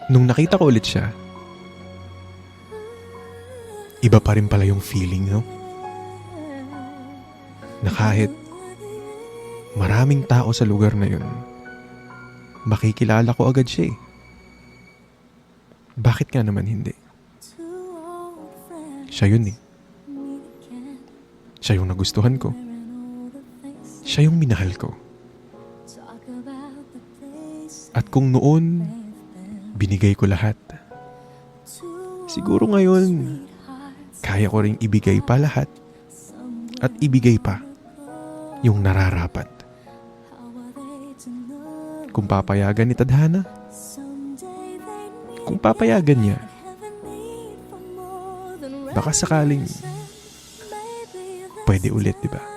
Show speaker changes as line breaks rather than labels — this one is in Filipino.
Nung nakita ko ulit siya, iba pa rin pala yung feeling, no? Na kahit maraming tao sa lugar na yun, makikilala ko agad siya eh. Bakit nga naman hindi? Siya yun eh. Siya yung nagustuhan ko. Siya yung minahal ko. At kung noon, binigay ko lahat, siguro ngayon, kaya ko ring ibigay pa lahat at ibigay pa yung nararapat. Kung papayagan ni Tadhana, kung papayagan niya, baka sakaling pwede ulit, di ba?